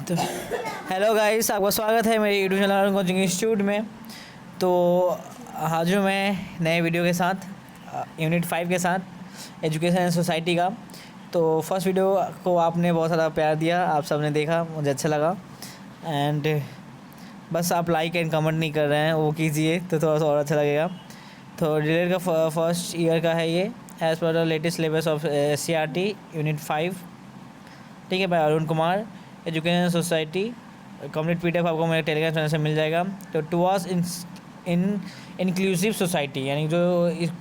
तो hello guys, आपका स्वागत है मेरे यूट्यूब चैनल कोचिंग इंस्टीट्यूट में। तो हाजिर हूँ मैं नए वीडियो के साथ, यूनिट 5 के साथ, एजुकेशन एंड सोसाइटी का। तो फर्स्ट वीडियो को आपने बहुत सारा प्यार दिया, आप सब ने देखा, मुझे अच्छा लगा। एंड बस आप लाइक एंड कमेंट नहीं कर रहे हैं, वो कीजिए तो थोड़ा सा और अच्छा लगेगा। तो रिलेटेड का फर्स्ट ईयर का है ये, as per the latest syllabus of SCERT unit 5, ठीक है, भाई Arun Kumar, education society. Complete PDF आपको मेरे टेलीग्राम चैनल से मिल जाएगा। तो टुवर्ड्स इन इंक्लूसिव सोसाइटी, यानी जो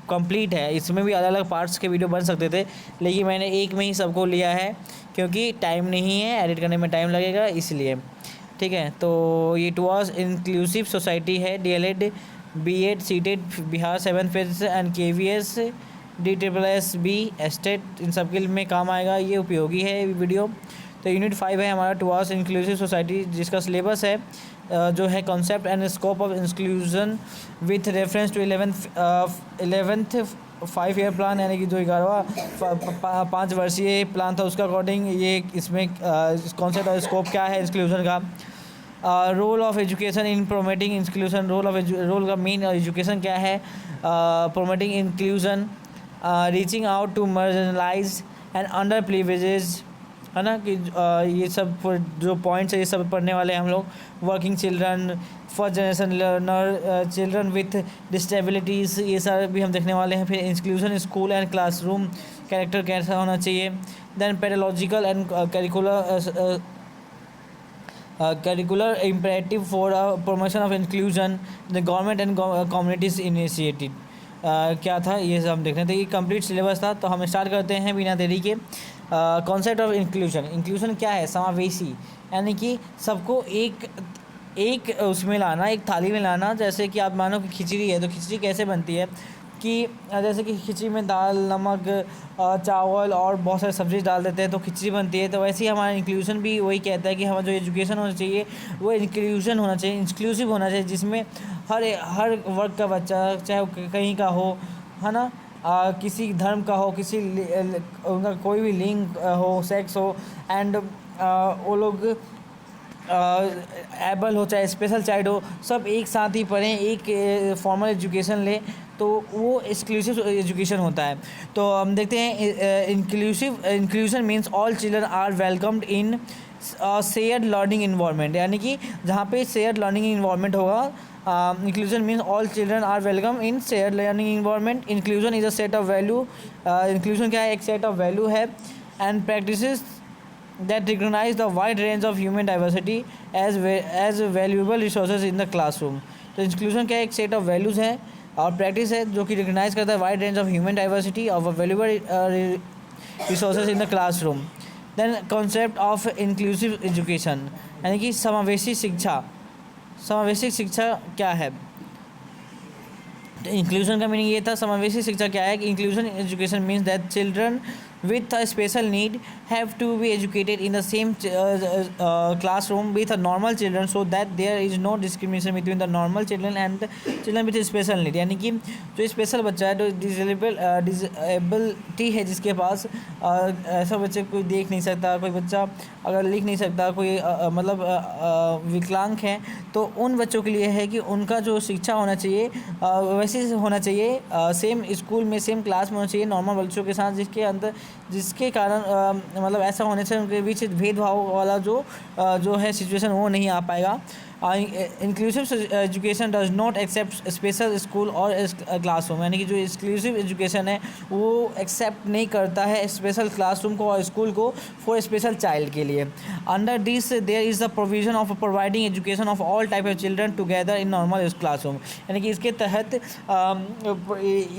कंप्लीट है, इसमें भी अलग अलग पार्ट्स के वीडियो बन सकते थे, लेकिन मैंने एक में ही सबको लिया है क्योंकि टाइम नहीं है, एडिट करने में टाइम लगेगा इसलिए, ठीक है। तो ये टुवर्ड्स इंक्लूसिव सोसाइटी है, DLED, B.Ed, C.TET, Bihar 7th phase and KVS, DSSB, एस्टेट, इन सब के में काम आएगा, ये उपयोगी है वीडियो। तो यूनिट 5 है हमारा टुवर्ड्स इंक्लूसिव सोसाइटी, जिसका सिलेबस है जो है concept and scope of inclusion with reference to 11th 5 year plan, यानी कि जो 11वां 5 वर्षीय प्लान था उसका अकॉर्डिंग ये इसमें कॉन्सेप्ट और स्कोप क्या है इंक्लूजन का। Role of education in promoting inclusion, role का मेन एजुकेशन क्या है, promoting inclusion, reaching out to marginalize and under privileges, है ना, कि ये सब जो पॉइंट्स है ये सब पढ़ने वाले हैं हम लोग। Working children, first generation learner, children with disabilities, ये सारे भी हम देखने वाले हैं। फिर inclusion school and classroom, character कैसा होना चाहिए। Then pedagogical and curricular imperative for promotion of inclusion, the government and communities initiative, क्या था ये सब हम देख रहे थे। ये कंप्लीट सिलेबस था। तो हम स्टार्ट करते हैं बिना देरी के। कॉन्सेप्ट ऑफ इंक्लूजन क्या है, समावेशी, यानी कि सबको एक उसमें लाना, एक थाली में लाना। जैसे कि आप मानो कि खिचड़ी है, तो खिचड़ी कैसे बनती है कि जैसे कि खिचड़ी में दाल, नमक, चावल और बहुत सारे सब्ज़ी डाल देते हैं तो खिचड़ी बनती है। तो वैसे ही हमारा इंक्लूजन भी वही कहता है कि हमारा जो एजुकेशन होना चाहिए वो इंक्लूजन होना चाहिए, इंक्लूसिव होना चाहिए, जिसमें हर वर्ग का बच्चा, चाहे वो कहीं का हो, है ना, किसी धर्म का हो, किसी उनका कोई भी लिंग हो, सेक्स हो, एंड वो लोग एबल हो चाहे स्पेशल चाइल्ड हो, सब एक साथ ही पढ़ें, एक फॉर्मल एजुकेशन लें, तो वो एक्सक्लूसिव एजुकेशन होता है। तो हम देखते हैं inclusion means all children are welcomed in shared learning environment, यानी कि जहाँ पे शेयर्ड लर्निंग इन्वायरमेंट होगा। Inclusion means all children are welcome in shared learning environment. Inclusion is a set of value, inclusion क्या है, एक सेट ऑफ वैल्यू है, and practices that recognize the wide range of human diversity as valuable resources in the classroom। तो inclusion क्या है, एक set of values है और प्रैक्टिस है जो कि रिकग्नाइज करता है wide range of human diversity of valuable resources in the classroom. Then concept of inclusive education, यानी कि समावेशी शिक्षा। समावेशी शिक्षा क्या है, इंक्लूजन का मीनिंग ये था। समावेशी शिक्षा क्या है कि inclusion education means that children with a special need have to be educated in the same classroom with a normal children, so that there is no discrimination between the normal children and the children with special need। यानी कि जो special बच्चा है, जो disability है, जिसके पास ऐसा बच्चे कोई देख नहीं सकता, कोई बच्चा अगर लिख नहीं सकता, कोई मतलब विकलांग है, तो उन बच्चों के लिए है कि उनका जो शिक्षा होना चाहिए वैसे होना चाहिए, सेम स्कूल में सेम क्लास में होना चाहिए नॉर्मल बच्चों के साथ, जिसके कारण मतलब ऐसा होने से उनके बीच भेदभाव वाला जो है सिचुएशन वो नहीं आ पाएगा। Inclusive education does not accept special school और क्लासरूम, यानी कि जो एक्सक्लूसिव एजुकेशन है वो एक्सेप्ट नहीं करता है स्पेशल क्लासरूम को और स्कूल को फॉर स्पेशल चाइल्ड के लिए। Under this there is the provision of providing education of all type of children together in normal classroom, यानी कि इसके तहत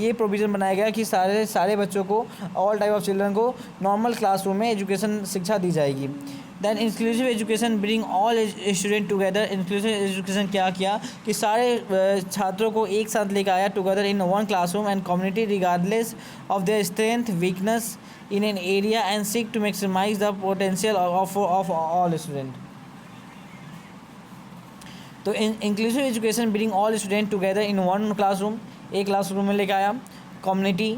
ये प्रोविज़न बनाया गया कि सारे बच्चों को, ऑल टाइप ऑफ चिल्ड्रन को नॉर्मल क्लासरूम में एजुकेशन शिक्षा दी जाएगी। Then inclusive education bring all student together, inclusive education क्या किया कि सारे छात्रों को एक साथ लेकर आया together in one classroom and community regardless of their strength weakness in an area and seek to maximize the potential of all student. तो inclusive education bring all student together in one classroom, एक classroom में लेकर आया, community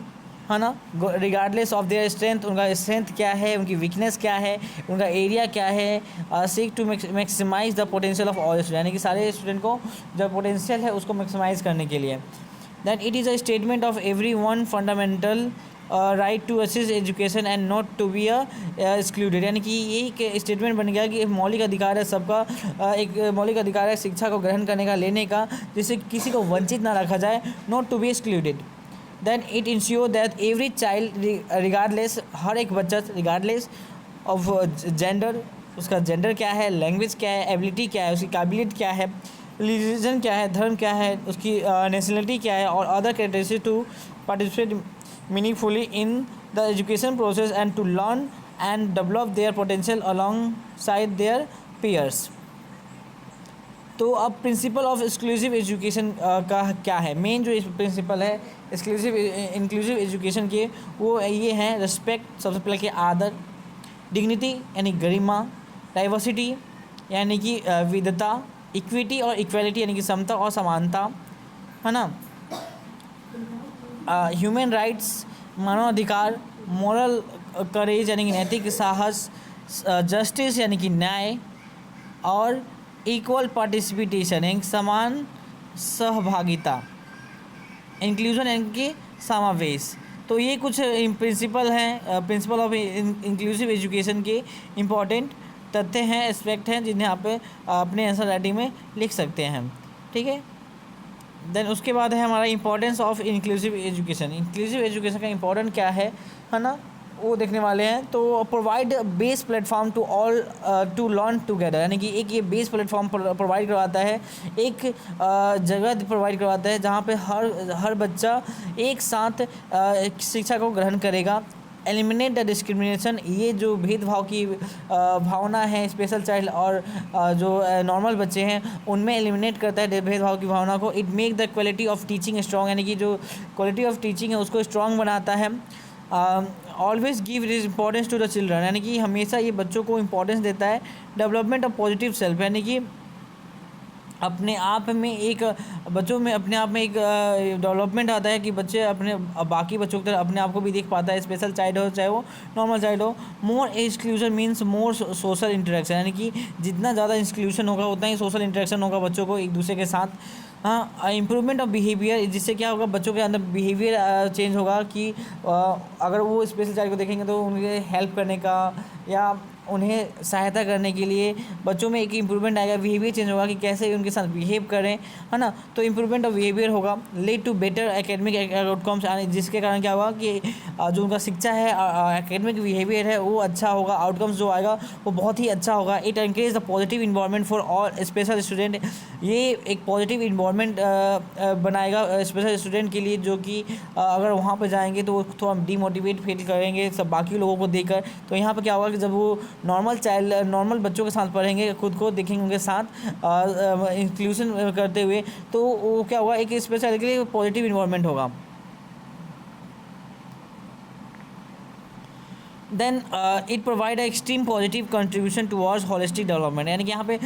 है ना, regardless of their strength, उनका strength क्या है, उनकी वीकनेस क्या है, उनका एरिया क्या है, seek to maximize the potential of all student, यानी कि सारे स्टूडेंट को जो पोटेंशियल है उसको मैक्सिमाइज करने के लिए। That it is a statement of every one fundamental right to assist education and not to be excluded, यानी कि ये एक स्टेटमेंट बन गया कि मौलिक अधिकार है सबका, एक मौलिक अधिकार है शिक्षा को ग्रहण करने का, लेने का, जिससे किसी को वंचित ना रखा जाए, not to be excluded. Then it ensure that every child regardless, हर एक बच्चा रिगार्डलेस ऑफ जेंडर, उसका जेंडर क्या है, लैंग्वेज क्या है, एबिलिटी क्या है, उसकी काबिलियत क्या है, रिलीजन क्या है, धर्म क्या है, उसकी नेशनलिटी क्या है, और other characteristics to participate meaningfully in the education process and to learn and develop their potential alongside their peers. तो अब प्रिंसिपल ऑफ एक्सक्लूसिव एजुकेशन का क्या है, मेन जो प्रिंसिपल है इंक्लूसिव एजुकेशन के, वो ये हैं रिस्पेक्ट, सबसे पहले कि आदर, डिग्निटी यानी गरिमा, डाइवर्सिटी यानी कि विविधता, इक्विटी और इक्वालिटी यानी कि समता और समानता, है ना, ह्यूमन राइट्स मानवाधिकार, मॉरल करेज यानी कि नैतिक साहस, जस्टिस यानी कि न्याय, और इक्वल पार्टिसिपेशन यानी समान सहभागिता, इंक्लूजन यानी कि समावेश। तो ये कुछ प्रिंसिपल हैं, प्रिंसिपल ऑफ इंक्लूसिव एजुकेशन के इम्पॉर्टेंट तथ्य हैं, एस्पेक्ट हैं, जिन्हें आप अपने आंसर राइटिंग में लिख सकते हैं। ठीक है, देन उसके बाद है हमारा importance of inclusive education. Inclusive education का इंपॉर्टेंट क्या है ना, वो देखने वाले हैं। तो provide base platform to all to learn together, यानी कि एक ये बेस प्लेटफॉर्म प्रोवाइड करवाता है, एक जगह प्रोवाइड करवाता है जहाँ पे हर बच्चा एक साथ शिक्षा को ग्रहण करेगा। एलिमिनेट द डिस्क्रिमिनेशन, ये जो भेदभाव की भावना है स्पेशल चाइल्ड और जो नॉर्मल बच्चे हैं उनमें एलिमिनेट करता है भेदभाव की भावना को। It make the quality of teaching strong, यानी कि जो क्वालिटी ऑफ टीचिंग है उसको स्ट्रॉन्ग बनाता है। Always give importance to the children, यानी कि हमेशा ये बच्चों को इम्पोर्टेंस देता है। डेवलपमेंट ऑफ पॉजिटिव सेल्फ, यानी कि अपने आप में एक बच्चों में अपने आप में एक डेवलपमेंट आता है कि बच्चे अपने बाकी बच्चों की तरह अपने आप को भी देख पाता है, स्पेशल चाइल्ड हो चाहे वो नॉर्मल चाइल्ड हो। More exclusion means more social interaction, यानी कि जितना ज़्यादा एक्सक्लूजन होगा उतना ही सोशल इंटरेक्शन होगा बच्चों को एक दूसरे के साथ। हाँ, इम्प्रूवमेंट ऑफ बिहेवियर, जिससे क्या होगा बच्चों के अंदर बिहेवियर चेंज होगा कि अगर वो स्पेशल चाइल्ड को देखेंगे तो उनके हेल्प करने का या उन्हें सहायता करने के लिए बच्चों में एक इम्प्रूवमेंट आएगा, बिहेवियर चेंज होगा कि कैसे उनके साथ बिहेव करें, है ना। तो इम्प्रूवमेंट ऑफ बिहेवियर होगा, lead to better academic outcomes, जिसके कारण क्या होगा कि जो उनका शिक्षा है एकेडमिक बिहेवियर है वो अच्छा होगा, आउटकम्स जो आएगा वो बहुत ही अच्छा होगा। It encourage the positive environment for all special student, ये एक पॉजिटिव इन्वायरमेंट बनाएगा स्पेशल स्टूडेंट के लिए, जो कि अगर वहाँ पर जाएंगे तो वो थोड़ा डिमोटिवेट फील करेंगे सब बाकी लोगों को देखकर। तो यहाँ पर क्या होगा कि जब वो नॉर्मल बच्चों के साथ पढ़ेंगे, खुद को देखेंगे उनके साथ इंक्लूजन करते हुए, तो वो क्या होगा एक स्पेशल के लिए पॉजिटिव इन्वायरमेंट होगा। Then it provide extreme positive contribution towards holistic development, यानी कि यहाँ पे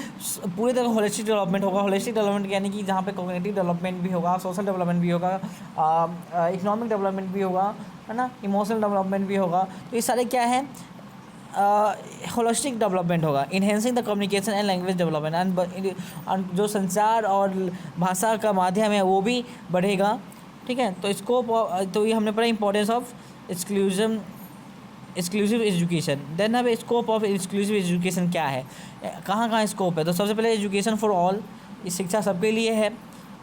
पूरी तरह होलिस्टिक डेवलपमेंट होगा। होलिस्टिक डेवलपमेंट यानी कि जहाँ पे कॉग्निटिव डेवलपमेंट भी होगा, सोशल डेवलपमेंट भी होगा, इकोनॉमिक डेवलपमेंट भी होगा, है ना, इमोशनल डेवलपमेंट भी होगा। तो ये सारे क्या है होलिस्टिक डेवलपमेंट होगा। Enhancing the communication and language development, and जो संचार और भाषा का माध्यम है वो भी बढ़ेगा। ठीक है, तो स्कोप, तो ये हमने पढ़ा importance of exclusive education. Then अब स्कोप ऑफ एक्सक्लूसिव एजुकेशन क्या है, कहाँ कहाँ स्कोप है। तो सबसे पहले एजुकेशन फॉर ऑल, इस शिक्षा सबके लिए है।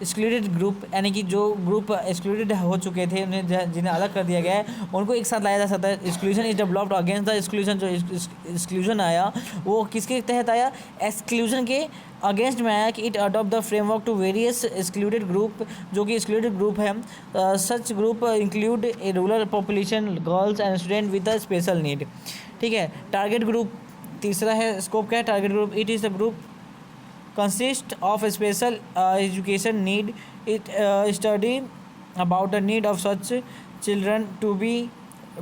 एक्सक्लूडेड ग्रुप, यानी कि जो ग्रुप एक्सक्लूडेड हो चुके थे उन्हें जिन्हें अलग कर दिया गया है उनको एक साथ लाया जा सकता है। Exclusion is developed against the exclusion, जो एक्सक्लूजन आया वो किसके तहत आया, एक्सक्लूजन के अगेंस्ट में आया कि it adopt the framework to various excluded group, जो कि एक्सक्लूडेड ग्रुप है। Such group include a rural population, girls and student with a special need. ठीक है, टारगेट ग्रुप तीसरा है स्कोप क्या है, target group it is the group consist of a special education need. It study about the need of such children to be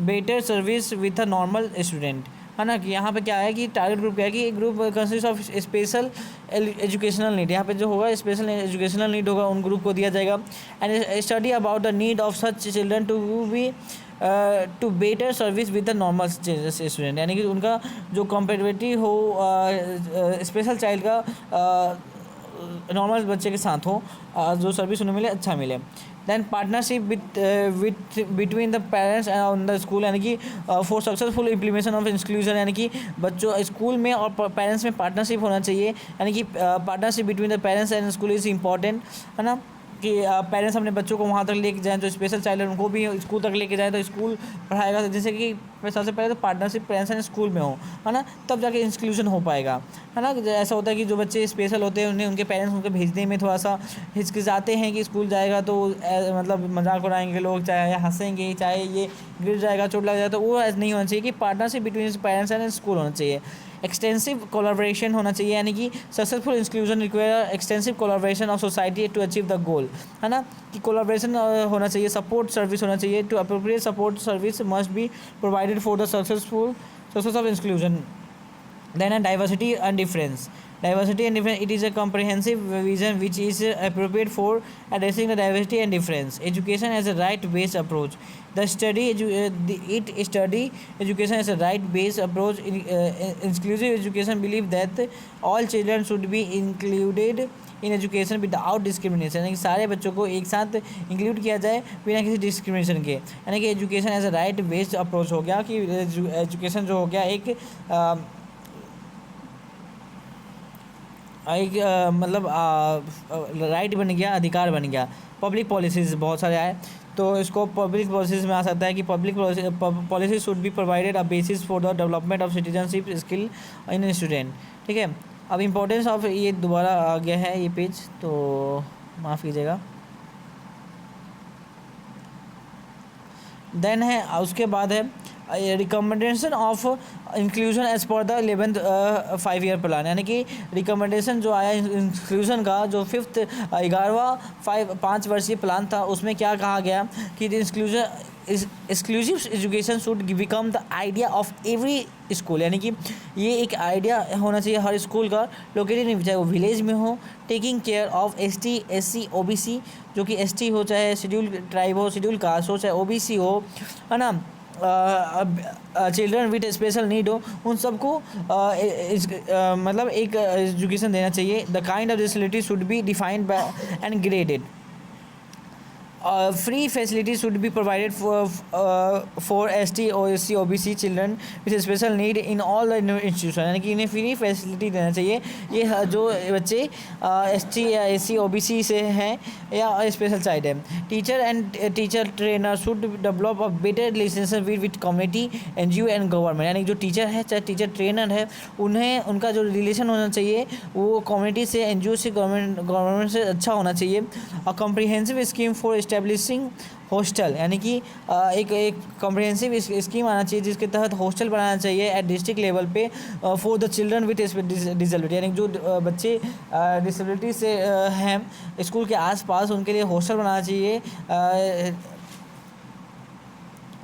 better service with a normal student, है ना। कि यहाँ पे क्या है कि टारगेट ग्रुप क्या है कि एक group consist of special educational need, यहाँ पे जो होगा स्पेशल एजुकेशनल नीड होगा उन ग्रुप को दिया जाएगा। And study about the need of such children to be to better service with the normal student, यानी कि उनका जो कंपेटिबिलिटी हो स्पेशल चाइल्ड का नॉर्मल बच्चे के साथ हो, जो सर्विस उन्हें मिले अच्छा मिले। Then partnership with between the parents and the school, यानी कि for successful implementation of inclusion, यानी कि बच्चों स्कूल में और पेरेंट्स में पार्टनरशिप होना चाहिए, यानी कि partnership between the parents and school is important, है ना, कि पेरेंट्स अपने बच्चों को वहाँ तक लेके जाएँ, जो स्पेशल चाइल्ड है उनको भी स्कूल तक लेके जाएँ, तो स्कूल पढ़ाएगा, जैसे कि सबसे पहले तो पार्टनरशिप पेरेंट्स एंड स्कूल में हो, है ना, तब जाके इंक्लूजन हो पाएगा, है ना। ऐसा होता है कि जो बच्चे स्पेशल होते हैं उन्हें उनके पेरेंट्स उनको भेजने में थोड़ा सा हिचकिचाते हैं कि स्कूल जाएगा तो मतलब मजाक उड़ाएंगे लोग, चाहे हंसेंगे, चाहे ये गिर जाएगा, चोट लग जाए, तो वो ऐसा नहीं होना चाहिए कि partnership between parents and school होना चाहिए। एक्सटेंसिव कोलैबोरेशन होना चाहिए, यानी कि successful inclusion require extensive collaboration of society to achieve the goal, है ना, कि कोलैबोरेशन होना चाहिए, सपोर्ट सर्विस होना चाहिए, to appropriate support service must be provided for the success of inclusion. Then diversity and difference. Diversity and difference, it is a comprehensive vision which is appropriate for addressing the diversity and difference. Education as a right-based approach. Study education as a right-based approach. Inclusive education believe that all children should be included in education without discrimination, यानी कि सारे बच्चों को एक साथ include किया जाए बिना किसी डिस्क्रिमिनेशन के, यानी कि education as a right based approach हो गया, कि एजुकेशन जो हो गया एक मतलब राइट बन गया, अधिकार बन गया। पब्लिक पॉलिसीज़ बहुत सारे आए, तो इसको पब्लिक पॉलिसीज़ में आ सकता है कि public policy should be provided a basis for the development of citizenship skill in student, ठीक है। अब इम्पोर्टेंस ऑफ ये दोबारा आ गया है ये पेज, तो माफ़ कीजिएगा। देन है उसके बाद है recommendation of inclusion as per the 11th 5 year plan, यानी कि रिकमेंडेशन जो आया इंक्लूजन का, जो 11वां 5 वर्षीय प्लान था, उसमें क्या कहा गया कि inclusion exclusive education should become the idea of every school, यानी कि ये एक आइडिया होना चाहिए हर स्कूल का, लोकेटेड चाहे वो विलेज में हो, taking care of ST SC OBC, जो कि ST हो चाहे शेड्यूल ट्राइब हो, शेड्यूल कास्ट हो, चाहे OBC हो, है ना, चिल्ड्रन विद स्पेशल नीड हो, उन सबको मतलब एक एजुकेशन देना चाहिए। The kind of disability should be defined by and graded. Free facilities should be provided for ST SC OBC children with special need in all the institution, यानी कि इन्हें फ्री फैसिलिटी देना चाहिए। ये जो बच्चे ST या SC OBC से हैं या स्पेशल चाइल्ड है। Teacher and teacher trainer should develop a better relationship with community NGO and government, यानी जो टीचर है चाहे टीचर ट्रेनर है, उन्हें उनका जो रिलेशन होना चाहिए वो कम्युनिटी से, NGO से, गवर्नमेंट से अच्छा होना चाहिए। A comprehensive scheme for establishing hostel, यानी कि एक कॉम्प्रिहेंसिव स्कीम आना चाहिए जिसके तहत हॉस्टल बनाना चाहिए एट डिस्ट्रिक्ट लेवल पे for the children with disability, यानी जो बच्चे डिसेबिलिटी से हैं स्कूल के आसपास, उनके लिए हॉस्टल बनाना चाहिए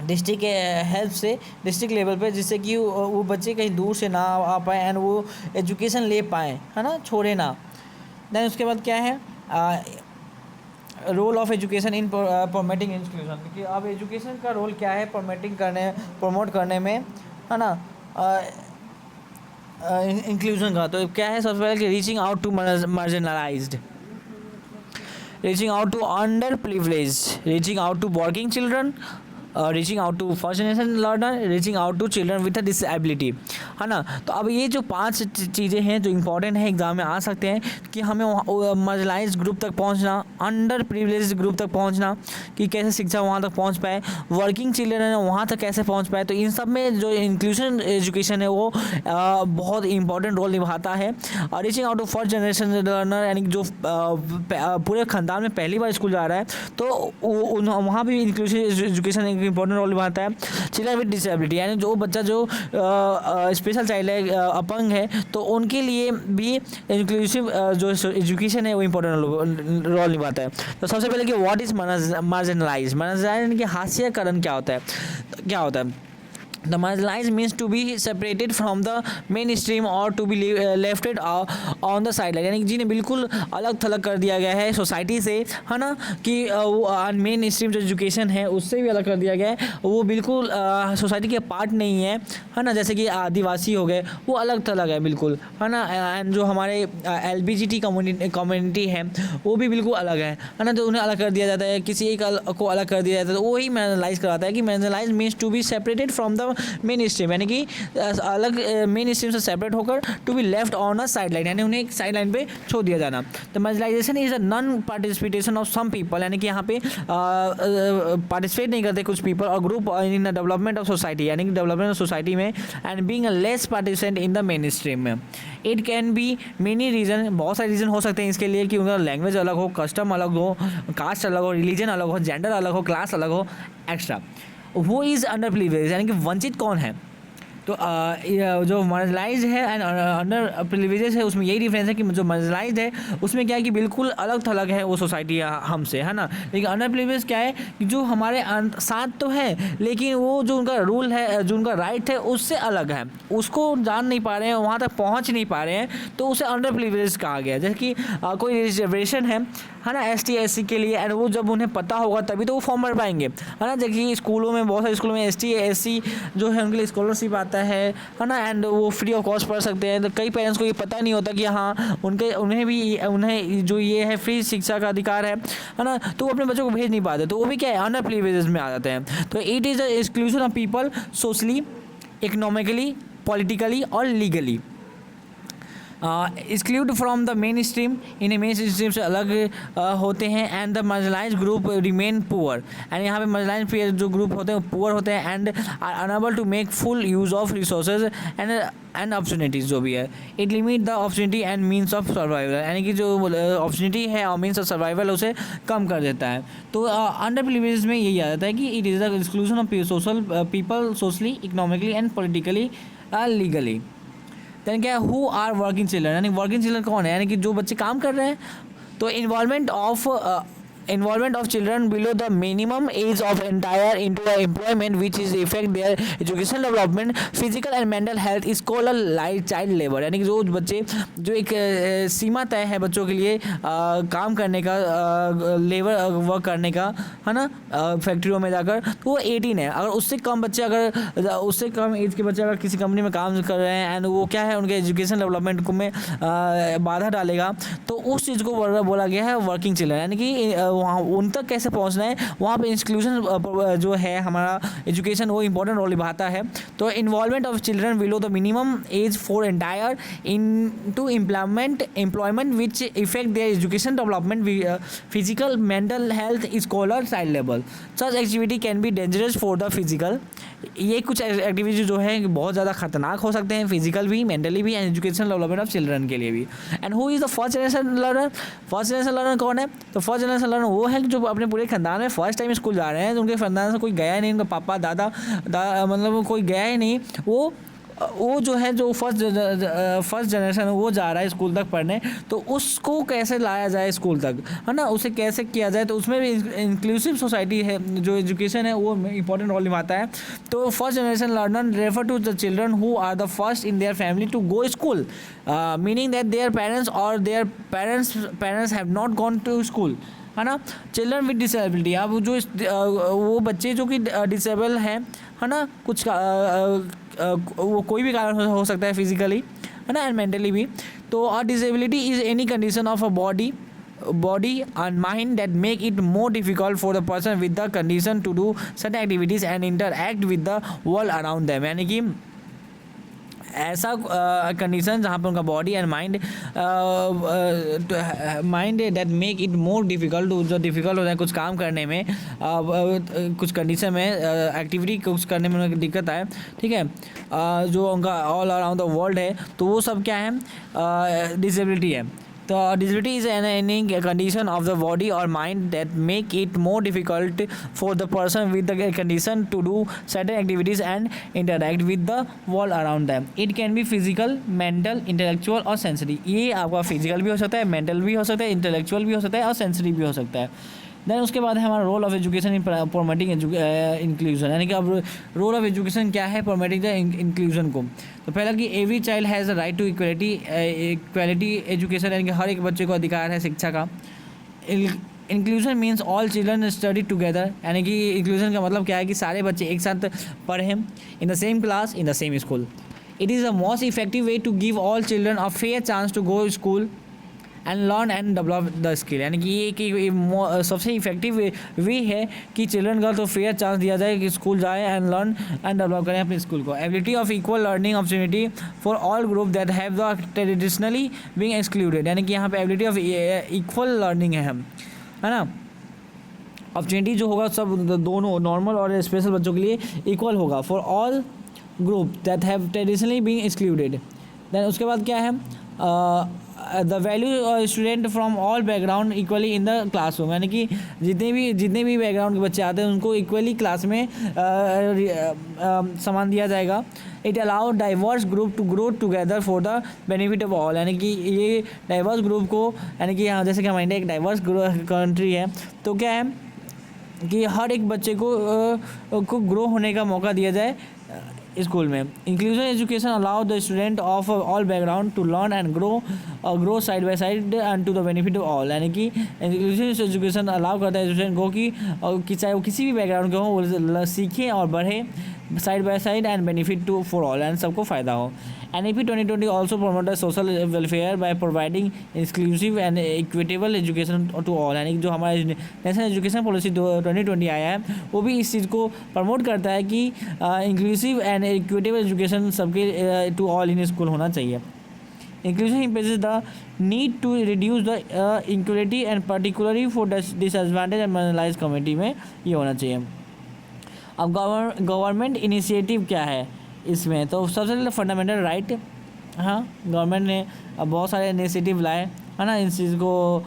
डिस्ट्रिक्ट के हेल्प से, डिस्ट्रिक्ट लेवल पे, जिससे कि वो बच्चे कहीं दूर से ना आ पाए एंड वो एजुकेशन ले पाएँ, है ना, छोड़े ना। दैन उसके बाद क्या है role of education in promoting inclusion, कि अब एजुकेशन का रोल क्या है प्रमोट करने में, है ना, इंक्लूजन का। तो क्या है सबसे पहले कि reaching out to marginalised, reaching out to under privileged, reaching out to working children, reaching out to first generation learner, reaching out to children with a disability, है ना। तो अब ये जो 5 चीज़ें हैं जो इंपॉर्टेंट है एग्जाम में आ सकते हैं, कि हमें मार्जिनलाइज्ड ग्रुप तक पहुंचना, अंडर प्रिविलेज्ड ग्रुप तक पहुंचना, कि कैसे शिक्षा वहां तक पहुंच पाए, वर्किंग चिल्ड्रन है वहां तक कैसे पहुंच पाए। तो इन सब में जो इंक्लूजन एजुकेशन है वो बहुत इंपॉर्टेंट रोल निभाता है। Reaching out to first generation learner, यानी जो पूरे खानदान में पहली बार स्कूल जा रहा है, तो वहाँ भी इंक्लूसिव एजुकेशन इंपॉर्टेंट रोल निभाता है। चिल्ड्रन विद डिसेबिलिटी, यानी जो बच्चा जो स्पेशल चाइल्ड है, अपंग है, तो उनके लिए भी इंक्लूसिव जो एजुकेशन है वो इंपॉर्टेंट रोल निभाता है। तो सबसे पहले कि व्हाट इज मार्जिनलाइज, यानी कि हास्यकरण क्या होता है, the marginalize means to be separated from the main stream और to be lefted on the side line, यानी कि जिन्हें बिल्कुल अलग थलग कर दिया गया है सोसाइटी से, है ना, कि वो मेन स्ट्रीम जो एजुकेशन है उससे भी अलग कर दिया गया है, वो बिल्कुल सोसाइटी के पार्ट नहीं है ना। जैसे कि आदिवासी हो गए, वो अलग थलग है बिल्कुल, है ना। एंड जो हमारे LGBT कम्युनिटी है वो भी बिल्कुल अलग है ना। तो उन्हें अलग कर दिया जाता है, किसी एक को अलग कर दिया जाता है, तो वही मार्जिनलाइज कराता है कि marginalise means to be separated from the main stream, यानी कि अलग मेन स्ट्रीम से सेपरेट होकर to be left on a side line, यानी उन्हें एक साइड लाइन पे छोड़ दिया जाना। तो marginalisation is a non participation of some people, यानी कि यहाँ पे पार्टिसिपेट नहीं करते कुछ पीपल और group in the development of society, यानी कि डेवलपमेंट ऑफ सोसाइटी में, and being a less participant in the main stream में। It can be many reason, बहुत सारे रीज़न हो सकते हैं इसके लिए, कि उनका लैंग्वेज अलग हो, कस्टम अलग हो, कास्ट अलग हो, रिलीजन अलग हो, जेंडर अलग हो, क्लास अलग हो, एक्स्ट्रा। वो इज़ अंडर प्रिविलेज, यानी कि वंचित कौन है। तो जो मार्जिनलाइज है एंड अंडर प्रिविलेजेस है, उसमें यही डिफरेंस है कि जो मार्जिनलाइज है उसमें क्या है कि बिल्कुल अलग थलग है वो सोसाइटी हमसे, है ना। लेकिन अंडर प्रिविलेज क्या है कि जो हमारे साथ तो है, लेकिन वो जो उनका रूल है, जो उनका राइट है, उससे अलग है, उसको जान नहीं पा रहे हैं, वहाँ तक पहुँच नहीं पा रहे हैं, तो उसे अंडर प्रिविलेज कहा गया। जैसे कि कोई रिजर्वेशन है ना, ST SC के लिए, एंड वो जब उन्हें पता होगा तभी तो वो फॉर्म भर पाएंगे, है ना। जैसे कि स्कूलों में, बहुत सारे स्कूलों में ST SC जो है उनके लिए स्कॉलरशिप आता है ना, एंड वो फ्री ऑफ कॉस्ट पढ़ सकते हैं। तो कई पेरेंट्स को ये पता नहीं होता कि हाँ उन्हें जो ये है फ्री शिक्षा का अधिकार है ना, तो वो अपने बच्चों को भेज नहीं पाते, तो वो भी क्या है, अंडर प्रिविलेजेस में आ जाते हैं। तो it is the exclusion of people socially, economically, politically और legally. Exclude from the main stream, इन्हें मेन स्ट्रीम से अलग होते हैं, and the marginalize group remain poor, and यहाँ पे मार्जिनलाइज जो ग्रुप होते हैं पुअर होते हैं, and are unable to make full use of resources and opportunities जो भी है। It limit the opportunity and means of survival, यानी कि जो अपॉर्चुनिटी है और मीन्स ऑफ सर्वाइवल उसे कम कर देता है। तो अंडर प्रिविलेज में यही आ जाता है कि it is the exclusion of social people socially, economically and politically legally. Then क्या, हु आर वर्किंग चिल्ड्रन, यानी वर्किंग चिल्ड्रन कौन है, यानी कि जो बच्चे काम कर रहे हैं। तो involvement of children below the minimum age of entire into the employment which is affect their educational development, physical and mental health is called a light child labor, यानी कि जो बच्चे जो एक सीमा तय है बच्चों के लिए काम करने का, लेबर वर्क करने का, है ना, फैक्ट्रियों में जाकर, तो वो 18 है। अगर उससे कम बच्चे, अगर उससे कम एज के बच्चे अगर किसी कंपनी में काम कर रहे हैं एंड वो क्या है उनके एजुकेशन डेवलपमेंट को में बाधा डालेगा, तो उस चीज़ को बोला गया है वर्किंग चिल्ड्रन, यानी कि वहाँ उन तक कैसे पहुँचना है, वहाँ पे इंक्लूजन जो है हमारा एजुकेशन वो इंपॉर्टेंट रोल निभाता है। तो involvement of children below the minimum age for entire into employment which effect their education development, physical mental health is called a child labour. Such activity can be dangerous for the physical, ये कुछ activity जो है बहुत ज़्यादा खतरनाक हो सकते हैं, फिजिकल भी, मेंटली भी, and education development of children के लिए भी। And who is the first generation learner, first generation learner कौन है, तो फर्स्ट जनरेशन लर्नर वो है जो अपने पूरे खानदान में फर्स्ट टाइम स्कूल जा रहे हैं, तो उनके खानदान से कोई गया नहीं, उनका पापा दादा मतलब कोई गया ही नहीं, वो जो है जो फर्स्ट जनरेशन वो जा रहा है स्कूल तक पढ़ने, तो उसको कैसे लाया जाए स्कूल तक, है ना, उसे कैसे किया जाए, तो उसमें भी इंक्लूसिव सोसाइटी है जो एजुकेशन है वो इंपॉर्टेंट रोल निभाता है। तो first generation learner refer to the children who are the first in their family to go school, meaning that their parents और their parents have not gone to school, है ना। Children with disability, अब जो वो बच्चे जो कि disable हैं, है ना, कुछ वो कोई भी कारण हो सकता है फिजिकली, है ना, एंड मेंटली भी। तो अ disability is any condition of a body and mind that make it more difficult for the person with the condition to do certain activities and interact with the world around them, यानी कि ऐसा condition जहाँ पर उनका body and mind that make it more difficult, जो difficult हो जाए कुछ काम करने में, कुछ कंडीशन में एक्टिविटी कुछ करने में उन्हें दिक्कत आए, ठीक है, जो उनका ऑल अराउंड द वर्ल्ड है, तो वो सब क्या है, डिसेबिलिटी है। तो disability is any condition of the body or mind that make it more difficult for the person with the condition to do certain activities and interact with the world around them. It can be physical, mental, intellectual और sensory। ये आपका physical भी हो सकता है, mental भी हो सकता है, इंटेलेक्चुअल भी हो सकता है और सेंसरी भी हो सकता है। देन उसके बाद है हमारा role of education in promoting inclusion, यानी कि अब रोल ऑफ एजुकेशन क्या है प्रमोटिंग द इंक्लूजन को। तो पहला कि every child has a right to equality education, यानी कि हर एक बच्चे को अधिकार है शिक्षा का। Inclusion means all children study together, यानी कि इंक्लूजन का मतलब क्या है कि सारे बच्चे एक साथ पढ़ें in the same class in the same school. It is the most effective way to give all children a fair chance to go school and learn and develop the skill, यानी कि ये कि सबसे इफेक्टिव वे है कि children का तो fair chance दिया जाए कि स्कूल जाए एंड लर्न एंड डेवलप करें अपने स्कूल को। Ability of equal learning opportunity for all group that have the traditionally being excluded, यानी कि यहाँ पे एबिलिटी ऑफ इक्वल लर्निंग है ना। अपॉर्चुनिटी जो होगा सब दोनों नॉर्मल और स्पेशल बच्चों के लिए इक्वल होगा for all group that have traditionally being excluded. Then उसके बाद क्या है the value student from all background equally in the classroom, यानी कि जितने भी बैकग्राउंड के बच्चे आते हैं उनको इक्वली क्लास में सामान दिया जाएगा। It allow diverse group to grow together for the benefit of all, यानी कि ये डाइवर्स ग्रुप को, यानी कि यहाँ जैसे कि हमारे इंडिया एक डाइवर्स कंट्री है, तो क्या है कि हर एक बच्चे को ग्रो होने का मौका दिया जाए स्कूल में। Inclusive education allow the student of all background to learn and grow side by side and to the benefit of all, यानी कि इंक्लूसिव एजुकेशन अलाउ करता है स्टूडेंट को कि चाहे वो किसी भी बैकग्राउंड के हों वो सीखें और बढ़े side by side and benefit to for all, and सबको फ़ायदा हो। NEP 2020 also promotes social welfare by providing inclusive and equitable education to all, यानी कि जो हमारा नेशनल एजुकेशन पॉलिसी 2020 आया है वो भी इस चीज़ को प्रमोट करता है कि इंक्लूसिव एंड इक्विटेबल एजुकेशन सबके टू ऑल इन स्कूल होना चाहिए। Inclusive impresses the need to reduce the inequality and particularly for disadvantage and marginalised community में ये होना चाहिए। अब गवर्नमेंट इनिशिएटिव क्या है इसमें, तो सबसे पहले फंडामेंटल राइट, हाँ गवर्नमेंट ने बहुत सारे इनिशिएटिव लाए है ना इस चीज़ को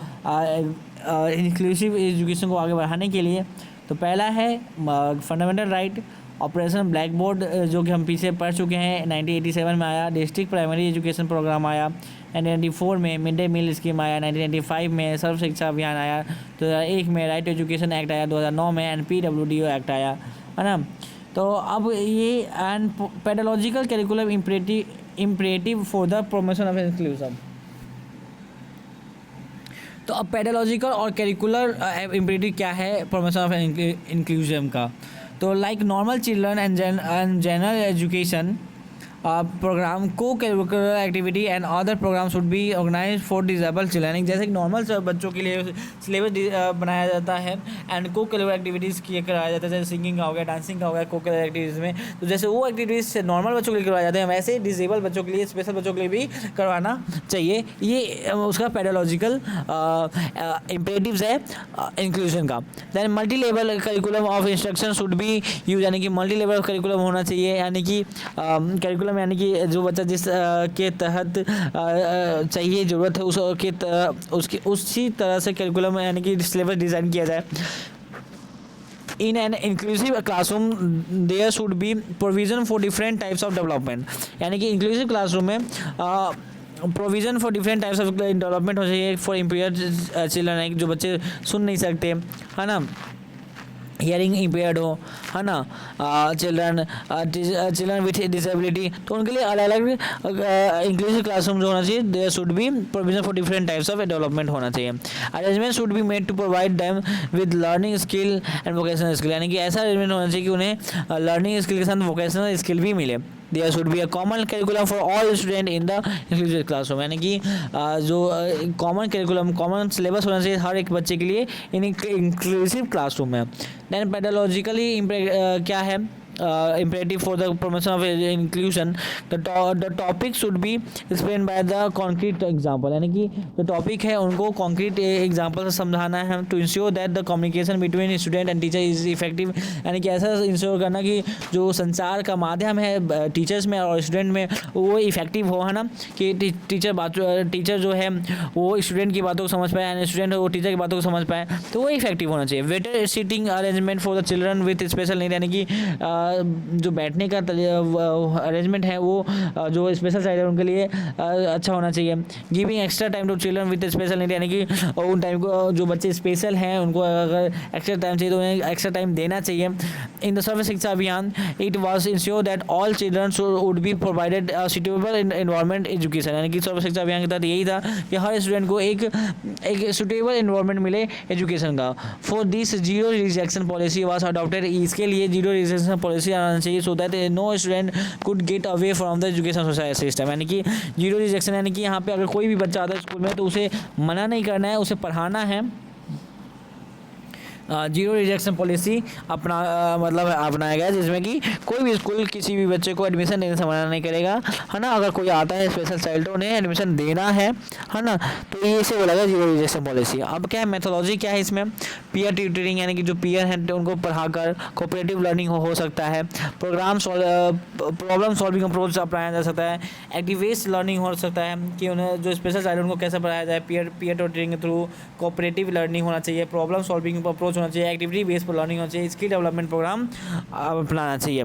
इंक्लूसिव एजुकेशन को आगे बढ़ाने के लिए। तो पहला है fundamental right, operation black board जो कि हम पीछे पढ़ चुके हैं, 1987 में आया। डिस्ट्रिक्ट प्राइमरी एजुकेशन प्रोग्राम आया 1994 में। मिड डे मील स्कीम आया 1995 में। सर्व शिक्षा अभियान आया 2001 में। राइट टू एजुकेशन एक्ट आया 2009 में। एंड PWDO एक्ट आया है ना। तो अब ये and pedagogical curriculum imperative for the promotion of inclusion. तो अब पेडालॉजिकल और करिकुलर इम्परेटिव क्या है प्रमोशन ऑफ इंक्लूजन का, तो like normal children and general education program को curricular activity and other program should be organise for disable children, जैसे कि नॉर्मल बच्चों के लिए सिलेबस बनाया जाता है एंड को करिकुलर एक्टिविटीज़ किए कराया जाता है, जैसे सिंगिंग का हो गया, डांसिंग का हो गया को करिकुलर एक्टिविटीज़ में। तो जैसे वो एक्टिविटीज़ नॉर्मल बच्चों के लिए करवाए जाते हैं वैसे ही डिजेबल बच्चों के लिए, स्पेशल बच्चों के लिए भी करवाना चाहिए। ये उसका पेडालॉजिकल इम्परेटिव्स है इंक्लूजन का। Then multi level curriculum of instruction should be use, यानी कि मल्टी लेवल करिकुलम होना चाहिए, यानी कि करिकुलम यानी कि जो बच्चा जिस के तहत चाहिए ज़रूरत है उसके उसी तरह से करिकुलम यानी कि सिलेबस डिज़ाइन किया जाए। In an inclusive classroom there should be provision for different types of development, यानी कि इंक्लूसिव क्लासरूम में provision for different types of development हो चाहिए फॉर इम्पेयर्ड चिल्ड्रन, जो बच्चे सुन नहीं सकते है ना, हियरिंग इम्पेयर्ड हो है ना, चिल्ड्रन विथ डिसेबिलिटी, तो उनके लिए अलग अलग इंक्लूसिव क्लासरूम होना चाहिए। There should be provision for different types of development होना चाहिए। Arrangement should be made to provide them with learning skill and vocational skill, यानी कि ऐसा अरेंजमेंट होना चाहिए कि उन्हें लर्निंग स्किल के साथ वोकेशनल स्किल भी मिले। There should be a common curriculum for all student in the inclusive classroom, यानी कि जो कॉमन करिकुलम कॉमन सिलेबस होना चाहिए हर एक बच्चे के लिए इन इंक्लूसिव क्लासरूम में। देन पेडालॉजिकली क्या है imperative for the promotion of inclusion, the topic should be explained by the concrete example, यानी कि जो टॉपिक है उनको कॉन्क्रीट एग्जाम्पल से समझाना है to ensure that the communication between student and teacher is effective, यानी कि ऐसा इंश्योर करना कि जो संचार का माध्यम है टीचर्स में और स्टूडेंट में वो इफेक्टिव हो है ना, कि टीचर जो है वो स्टूडेंट की बातों को समझ पाए एंड स्टूडेंट वो टीचर की बातों को समझ पाए, तो वो इफेक्टिव होना चाहिए। Better seating arrangement for the children with special need, यानी कि जो बैठने का अरेंजमेंट है वो जो स्पेशल चाइल्ड है उनके लिए अच्छा होना चाहिए। Giving extra time to children with special need, यानी कि उन टाइम को जो बच्चे स्पेशल हैं उनको अगर एक्स्ट्रा टाइम चाहिए तो उन्हें एक्स्ट्रा टाइम देना चाहिए। इन द सर्व शिक्षा अभियान it was ensure that all children would be provided suitable environment education, यानी कि सर्व शिक्षा अभियान के तहत यही था कि हर स्टूडेंट को एक सुटेबल एनवायरमेंट मिले एजुकेशन का। For this zero rejection policy was adopted, इसके लिए जीरो रिजेक्शन पॉलिसी आना चाहिए so that no student could get away from the education system, यानी कि जीरो रिजेक्शन, यानी कि यहाँ पे अगर कोई भी बच्चा आता है स्कूल में तो उसे मना नहीं करना है, उसे पढ़ाना है। जीरो रिजेक्शन पॉलिसी मतलब अपनाया गया जिसमें कि कोई भी स्कूल किसी भी बच्चे को एडमिशन देने से मना नहीं करेगा, है ना। अगर कोई आता है स्पेशल चाइल्ड तो उन्हें एडमिशन देना है ना, तो ये इसे बोला गया जीरो रिजेक्शन पॉलिसी। अब क्या है मेथोलॉजी क्या है इसमें, पीयर ट्यूटरिंग, यानी कि जो पीयर हैं उनको पढ़ाकर कोऑपरेटिव लर्निंग हो सकता है। प्रॉब्लम सॉल्विंग अप्रोच अपनाया जा सकता है। एक्टिव बेस्ड लर्निंग हो सकता है कि उन्हें जो स्पेशल चाइल्ड उनको कैसे पढ़ाया जाए, पीयर ट्यूटरिंग के थ्रू। कोऑपरेटिव लर्निंग होना चाहिए, प्रॉब्लम सॉल्विंग अप्रोच होना चाहिए, एक्टिविटी बेस्ड पर लर्निंग होना चाहिए, स्किल डेवलपमेंट प्रोग्राम अपनाना चाहिए।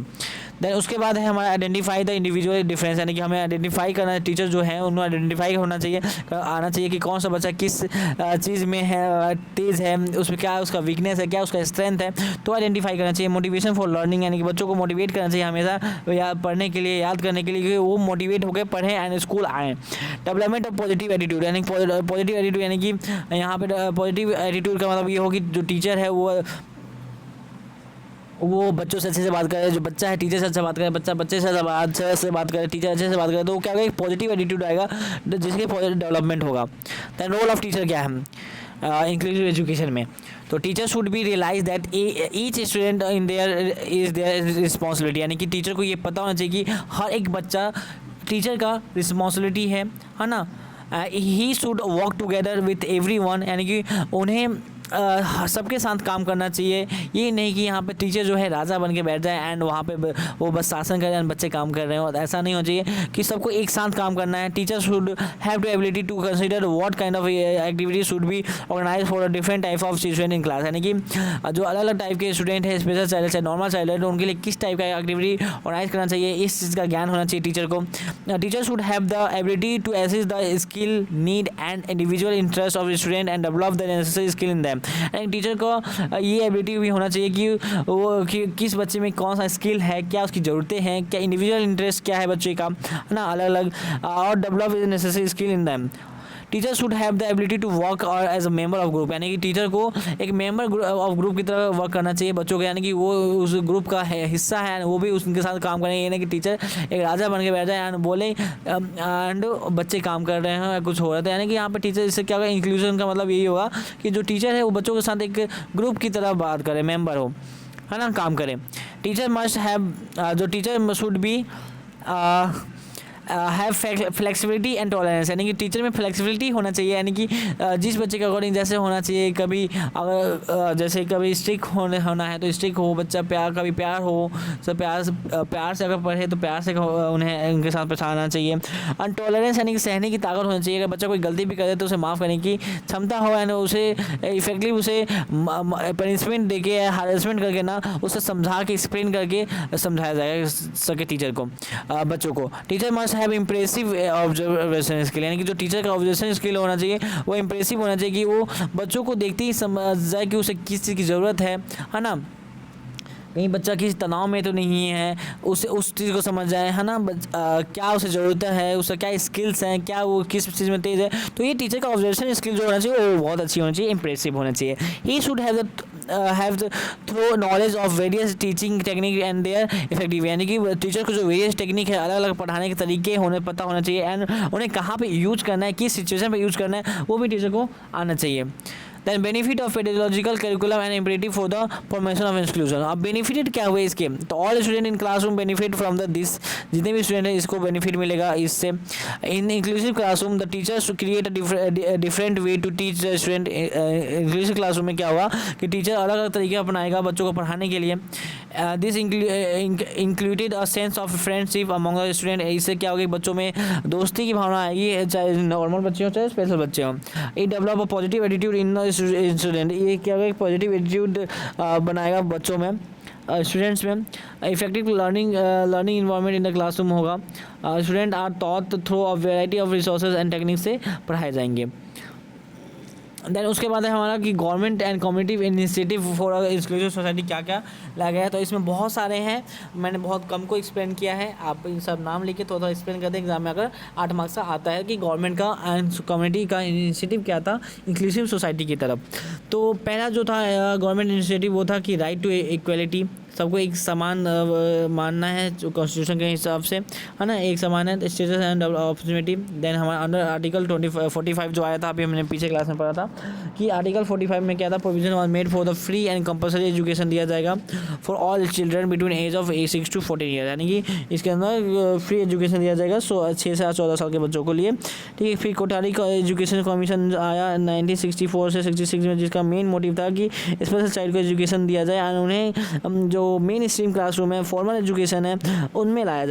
देन उसके बाद है हमारा आइडेंटिफाई द इंडिविजुअल डिफरेंस, यानी कि हमें आइडेंटिफाई करना है, टीचर जो है उन्हें आइडेंटिफाई होना चाहिए, आना चाहिए कि कौन सा बच्चा किस चीज़ में है तेज़ है, उसमें क्या उसका वीकनेस है, क्या उसका स्ट्रेंथ है, तो आइडेंटिफाई करना चाहिए। मोटिवेशन फॉर लर्निंग, यानी कि बच्चों को मोटिवेट करना चाहिए हमेशा पढ़ने के लिए, याद करने के लिए, कि वो मोटिवेट होकर पढ़ें एंड स्कूल आएँ। डेवलपमेंट ऑफ पॉजिटिव एटीट्यूड, यानी पॉजिटिव एटीट्यूड, यानी कि यहाँ पे पॉजिटिव एटीट्यूड का मतलब ये हो कि जो टीचर है वो बच्चों से अच्छे से बात करे, जो बच्चा है टीचर से अच्छा बात करे, बच्चा बच्चे से अच्छे से बात करे, टीचर अच्छे से बात करे, तो क्या होगा, एक पॉजिटिव एटीट्यूड आएगा जिसके पॉजिटिव डेवलपमेंट होगा। दैन रोल ऑफ टीचर क्या है इंक्लूसिव एजुकेशन में, तो teacher should be realise that each student in their responsibility, यानी कि टीचर को ये पता होना चाहिए कि हर एक बच्चा टीचर का रिस्पॉन्सिबिलिटी है ना। He should work together with everyone, यानी कि उन्हें सबके साथ काम करना चाहिए। ये नहीं कि यहाँ पे टीचर जो है राजा बन के बैठ जाए एंड वहाँ पे वो बस शासन कर रहे हैं, बच्चे काम कर रहे हो, ऐसा नहीं होना चाहिए कि सबको एक साथ काम करना है। Teacher should have to ability to consider what kind of activity should be organise for different type of student in class, यानी कि जो अलग अलग टाइप के स्टूडेंट है, स्पेशल चाइल्ड है, नॉर्मल चाइल्ड है, तो उनके लिए किस टाइप का एक्टिविटी ऑर्गेनाइज करना चाहिए, इस चीज़ का ज्ञान होना चाहिए टीचर को। Teacher should have the ability to assist the skill need and individual interest of student and develop the necessary skill in them, and teacher को ये एबिलिटी भी होना चाहिए कि वो कि किस बच्चे में कौन सा स्किल है, क्या उसकी ज़रूरतें हैं, क्या इंडिविजुअल इंटरेस्ट क्या है बच्चे का, है ना, अलग अलग, और develop is necessary skill in them. Teacher should have the ability to work और as a member of group, यानी कि टीचर को एक मेंबर ऑफ ग्रुप की तरह वर्क करना चाहिए बच्चों को, यानी कि वो उस ग्रुप का हिस्सा है, वो भी उनके साथ काम करें। ये नहीं कि टीचर एक राजा बन के बैठ जाए एंड बोले एंड बच्चे काम कर रहे हैं या कुछ हो रहा था, यानी कि यहाँ पे टीचर इससे क्या होगा, इंक्लूजन का मतलब यही होगा कि जो टीचर है वो बच्चों के साथ एक ग्रुप की तरह बात करे, मेंबर हो, है ना, काम करे। टीचर मस्ट हैव जो teacher should B have flexibility and tolerance, यानी कि टीचर में फ्लेक्सिबिलिटी होना चाहिए, यानी कि जिस बच्चे के अकॉर्डिंग जैसे होना चाहिए। कभी अगर जैसे कभी स्ट्रिक्ट होना है तो स्ट्रिक्ट हो बच्चा, कभी प्यार हो, सब प्यार से अगर पढ़े तो प्यार से उन्हें उनके साथ पढ़ाना चाहिए। अनटॉलरेंस यानी कि सहने की ताकत होनी चाहिए, अगर बच्चा कोई गलती भी करे तो उसे माफ़ करने की क्षमता हो, यानी उसे इफेक्टिव उसे पनिशमेंट दे के, हारेसमेंट करके ना, उसे समझा के एक्सप्लेन करके समझाया जाए सके टीचर को, बच्चों को। Teacher must have impressive observation skill, यानी कि जो टीचर का ऑब्जर्वेशन स्किल होना चाहिए वो इम्प्रेसिव होना चाहिए कि वो बच्चों को देखते ही समझ जाए कि उसे किस चीज़ की ज़रूरत है ना, कहीं बच्चा किसी तनाव में तो नहीं है, उसे उस चीज़ को समझ जाए, है ना, क्या उसे ज़रूरत है, उसका क्या स्किल्स हैं, क्या वो किस चीज़ में तेज़ है, तो ये टीचर का ऑब्जर्वेशन स्किल जो होना चाहिए वो बहुत अच्छी होनी चाहिए, इंप्रेसिव होना चाहिए। He should have the thorough knowledge of various teaching technique and their effective, यानी कि टीचर को जो वेरियस टेक्निक है, अलग अलग पढ़ाने के तरीके पता होना चाहिए एंड उन्हें कहाँ पे यूज करना है, किस सिचुएशन पे यूज करना है, वो भी टीचर को आना चाहिए। Then benefit of pedagogical curriculum and imperative for the formation of inclusion. अब बेनिफिट क्या हुए इसके, तो all student in classroom benefit from this, जितने भी स्टूडेंट हैं इसको बेनिफिट मिलेगा इससे। In inclusive classroom the teachers create a different way to teach the student. Inclusive classroom में क्या होगा कि टीचर अलग अलग तरीके अपनाएगा बच्चों को पढ़ाने के लिए। This included a sense of friendship among the student, इससे क्या होगा, बच्चों में दोस्ती की भावना आएगी, चाहे नॉर्मल बच्चे हों चाहे स्पेशल बच्चे हों। It develop a positive attitude in the student, ये क्या होगा, पॉजिटिव एटीट्यूड बनाएगा बच्चों में, स्टूडेंट्स में effective learning environment in the classroom होगा। Student are taught through a variety of resources and technique से पढ़ाए जाएंगे। देन उसके बाद है हमारा कि government and community initiative for inclusive society क्या क्या लाया गया है। तो इसमें बहुत सारे हैं, मैंने बहुत कम को एक्सप्लेन किया है, आप इन सब नाम लिखे थोड़ा एक्सप्लेन कर दें एग्जाम में अगर 8 मार्क्स का आता है कि गवर्नमेंट का एंड कम्युनिटी का इनिशिएटिव क्या था इंक्लूसिव सोसाइटी की तरफ। तो पहला जो था गवर्नमेंट इनिशिएटिव वो था कि राइट टू इक्वलिटी, सबको एक समान मानना है जो कॉन्स्टिट्यूशन के हिसाब से, है ना, एक समान है स्टेटस एंड अपॉर्चुनिटी। देन हमारा अंडर आर्टिकल 45 जो आया था, अभी हमने पीछे क्लास में पढ़ा था कि आर्टिकल 45 में क्या था, provision was made for the free and compulsory education दिया जाएगा for all children between age of 6 to 14 year, यानी कि इसके अंदर फ्री एजुकेशन दिया जाएगा 6 से 14 साल के बच्चों को लिए, ठीक है। फिर कोठारी का एजुकेशन कमीशन आया 1964 से 66 में, जिसका मेन मोटिव था कि स्पेशल चाइल्ड को एजुकेशन दिया जाए और उन्हें जो मेन स्ट्रीम क्लासरूम है, फॉर्मल एजुकेशन है, उनमें लाया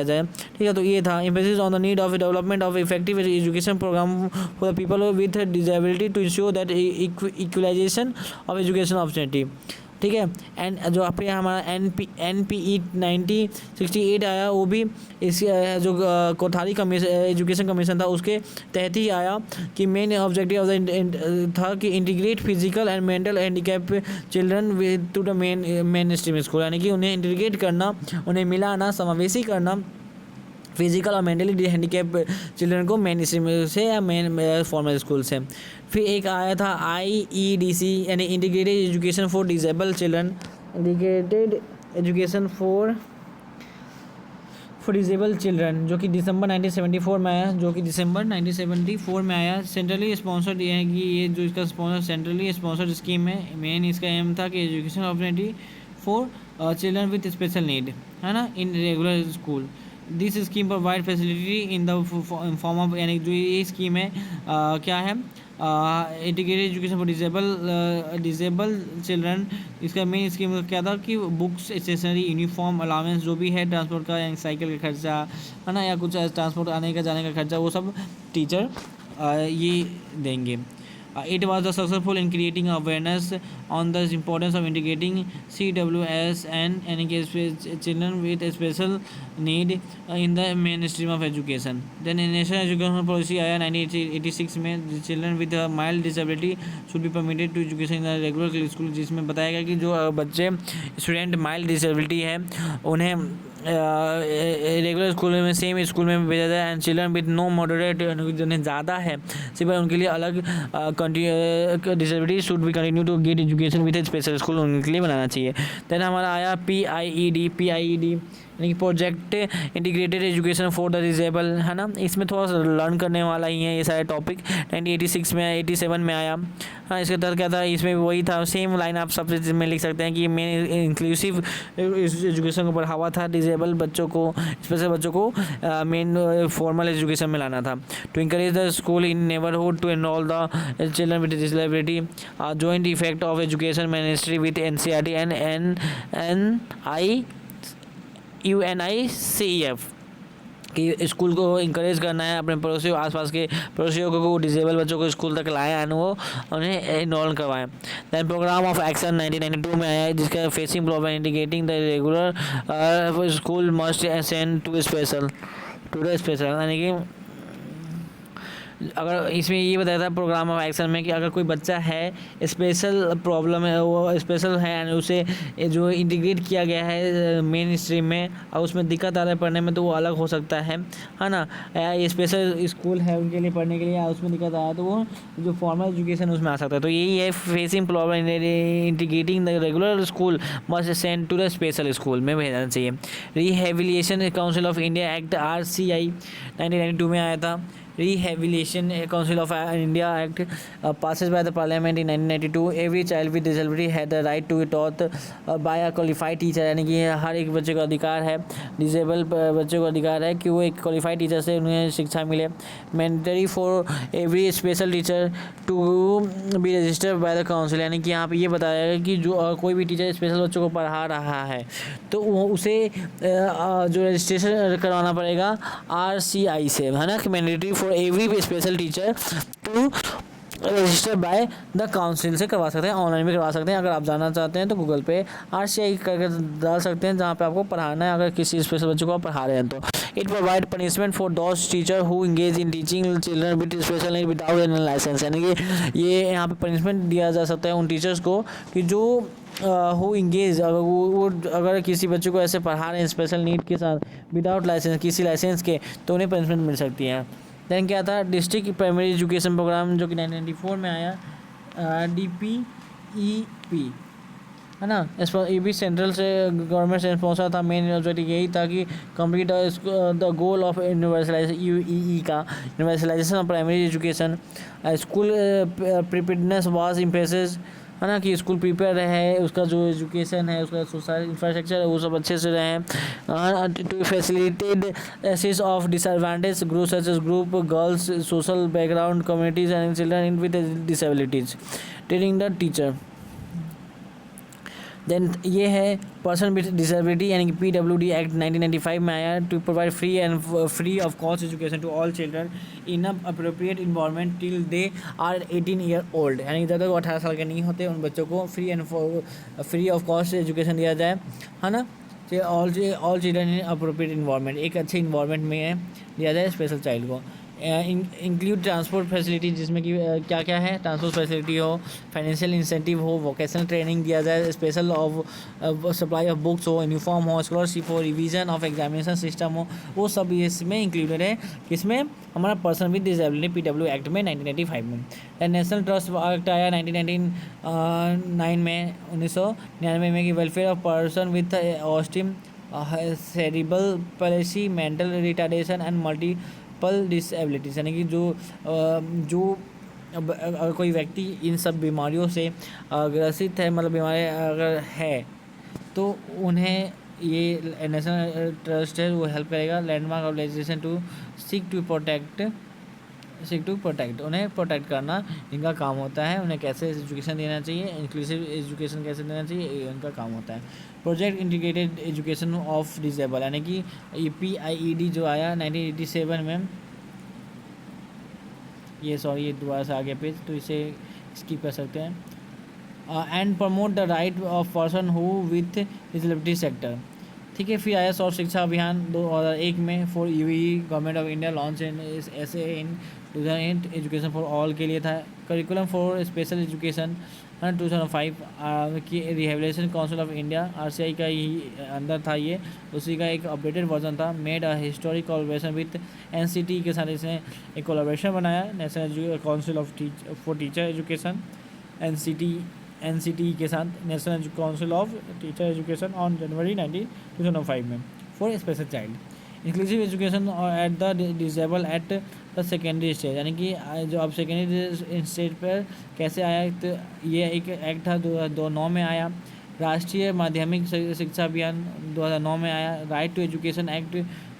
जाए, ठीक है। तो ये था emphasis on the need of development of effective education programme for the people with disability to ensure that equalisation of education opportunity, ठीक है। एंड जो आपके हमारा NPE 1968 आया, वो भी इस जो कोठारी कमीशन एजुकेशन कमीशन था उसके तहत ही आया कि मेन ऑब्जेक्टिव ऑफ द था कि integrate physical and mental handicap children with two the main stream school, यानी कि उन्हें इंटीग्रेट करना, उन्हें मिलाना, समावेशी करना फिजिकल और मेंटली हैंडीकैप चिल्ड्रन को मेन स्ट्रीम से या मेन फॉर्मल स्कूल से। फिर एक आया था IEDC यानी integrated education for disable children, integrated education for disable children, जो कि दिसंबर 1974 में आया, सेंट्रली स्पॉन्सर्ड ये है कि ये जो इसका स्पॉन्सर सेंट्रली स्पॉन्सर्ड स्कीम है। मेन इसका एम था कि education opportunity for children with special need, है ना, in regular school. This scheme provide facility in the form of, यानी जो ये स्कीम है क्या है, integrated education for disable children. इसका मेन स्कीम क्या था कि बुक्स, स्टेशनरी, यूनिफॉर्म, अलाउंस जो भी है, ट्रांसपोर्ट का यानी साइकिल का खर्चा, है ना, या कुछ ट्रांसपोर्ट आने का जाने का खर्चा, वो सब टीचर ये देंगे। It was successful in creating awareness on the importance of integrating CWS and children with special need in the mainstream of education. Then National Education Policy आया 1986 में, children with a mild disability should be permitted to education in a regular school, जिसमें बताया गया कि जो बच्चे student mild disability है उन्हें रेगुलर स्कूल में सेम स्कूल में भेजा जाए। And children with no moderate, जिन्हें ज़्यादा है सिर्फ उनके लिए अलग disability should be continue to get education with special school, उनके लिए बनाना चाहिए। देन हमारा आया PIED यानी कि project integrated education for the disable, है ना, इसमें थोड़ा सा लर्न करने वाला ही है ये सारे टॉपिक। 1986 में 87 में आया, हाँ, इसके तहत क्या था, इसमें वही था, सेम लाइन आप सबसे में लिख सकते हैं कि मेन इंक्लूसिव एजुकेशन को बढ़ावा था, डिसेबल बच्चों को, स्पेशल बच्चों को मेन फॉर्मल एजुकेशन में लाना था। To encourage the school in neighbourhood to enrol the children with disability, joint effect of education ministry with NCERT and UNICEF कि स्कूल को इंकरेज करना है, अपने पड़ोसियों, आसपास के पड़ोसियों को, डिसेबल बच्चों को स्कूल तक लाएं एंड वो उन्हें इनरोल करवाएं। दैन प्रोग्राम ऑफ एक्शन 1992 में आया है, जिसका facing problem indicating the regular school must send to special, यानी कि अगर इसमें ये बताया था प्रोग्राम ऑफ एक्शन में कि अगर कोई बच्चा है स्पेशल प्रॉब्लम है, वो स्पेशल है एंड उसे जो इंटीग्रेट किया गया है मेन स्ट्रीम में और उसमें दिक्कत आ रहा है पढ़ने में, तो वो अलग हो सकता है ना, ये स्पेशल स्कूल है उनके लिए पढ़ने के लिए, उसमें दिक्कत आया तो वो जो फॉर्मल एजुकेशन उसमें आ सकता है। तो यही है facing problem integrating the regular school must send to the special school में भेजना चाहिए। Rehabilitation council of India act RCI 1992 में आया था। Rehabilitation Council of India Act passes by the Parliament in 1992. Every child with disability had the right to be taught by a qualified teacher, यानी कि हर एक बच्चे को अधिकार है, डिसेबल बच्चे को अधिकार है कि वो एक क्वालिफाइड टीचर से उन्हें शिक्षा मिले। Mandatory for every special teacher to be registered by the council, यानी कि यहाँ पे ये बताया गया कि जो कोई भी टीचर स्पेशल बच्चों को पढ़ा रहा है तो उसे जो रजिस्ट्रेशन करवाना पड़ेगा RCI से, है ना, कि mandatory for every special teacher to register by the council से करवा सकते हैं, ऑनलाइन भी करवा सकते हैं। अगर आप जानना चाहते हैं तो गूगल पे RCI करके डाल सकते हैं जहाँ पे आपको पढ़ाना है, अगर किसी स्पेशल बच्चों को आप पढ़ा रहे हैं तो। It provide punishment for those teacher who engage in teaching children with special need without any licence, यानी कि ये यहाँ पे पनिशमेंट दिया जा सकता है उन टीचर्स को कि जो हु इंगेज, अगर वो अगर किसी बच्चे को ऐसे पढ़ा रहे हैं स्पेशल नीड के साथ विदाउट लाइसेंस, किसी लाइसेंस के, तो उन्हें पनिशमेंट मिल सकती है। दैन क्या था, डिस्ट्रिक्ट प्राइमरी एजुकेशन प्रोग्राम जो कि 1994 में आया, DPEP, है ना। ये भी सेंट्रल से गवर्नमेंट से स्पॉन्सर था। मेन ऑब्जेक्टिव यही था कि complete the goal of universalization, UEE का universalization of primary education. School preparedness was impressive, है ना, कि स्कूल प्रिपेयर है, उसका जो एजुकेशन है, उसका सोसाइटी इंफ्रास्ट्रक्चर है, वो सब अच्छे से रहे। To facilitate access of disadvantage group such as group girls, social background communities and children with disabilities, training the teacher. Then ये है पर्सन विद डिसेबिलिटी, यानी कि PWD एक्ट 1995 में आया, to provide free of cost education to all children in appropriate environment till they are 18 year old, यानी कि जब तक वो 18 साल के नहीं होते उन बच्चों को फ्री ऑफ कॉस्ट एजुकेशन दिया जाए, है ना। All children in appropriate environment, एक अच्छे इन्वायरमेंट में दिया जाए स्पेशल चाइल्ड को। इंक्लूड ट्रांसपोर्ट फैसिलिटी, जिसमें कि क्या क्या है, ट्रांसपोर्ट फैसिलिटी हो, फाइनेंशियल इंसेंटिव हो, वोकेशनल ट्रेनिंग दिया जाए, special of supply of books हो, यूनिफॉर्म हो, स्कॉलरशिप हो, रिवीजन ऑफ एग्जामिनेशन सिस्टम हो, वो सब इसमें इंक्लूडेड है। किसमें, हमारा person with disability PW act में 1985 में। नेशनल ट्रस्ट एक्ट आया 1999 में, 1999 में, कि वेलफेयर ऑफ पर्सन विद ऑस्टिम cerebral palsy, mental retardation and multiple disabilities, यानी कि जो अगर कोई व्यक्ति इन सब बीमारियों से ग्रसित है, मतलब बीमारी अगर है, तो उन्हें ये नेशनल ट्रस्ट है वो हेल्प करेगा। Landmark organisation to seek to protect, उन्हें प्रोटेक्ट करना इनका काम होता है। उन्हें कैसे एजुकेशन देना चाहिए, इंक्लूसिव एजुकेशन कैसे देना चाहिए, ये इनका काम होता है। Project integrated education of disable, यानी कि PIED जो आया 1987 में, ये दोबारा से आगे पेज, तो इसे स्किप कर सकते हैं। And promote the right of person who with disability sector, ठीक है। फिर आया सर्व शिक्षा अभियान 2001 में for UEE, government of India launch in SA in 2008, education for all के लिए था। करिकुलम फॉर स्पेशल एजुकेशन 2005 की rehabilitation council of India, RCI का ही अंदर था ये, उसी का एक अपडेटेड वर्जन था। Made a historic collaboration with NCT के साथ इसने एक कोलैबोरेशन बनाया, national council for teacher education, NCT के साथ, national council of teacher education on January 2005 में, for special child. Inclusive education at the disable at the secondary stage, यानी कि जो अब सेकेंडरी स्टेज पर कैसे आया, तो ये एक एक्ट था 2009 में आया। राष्ट्रीय माध्यमिक शिक्षा अभियान 2009 में आया। राइट टू एजुकेशन एक्ट,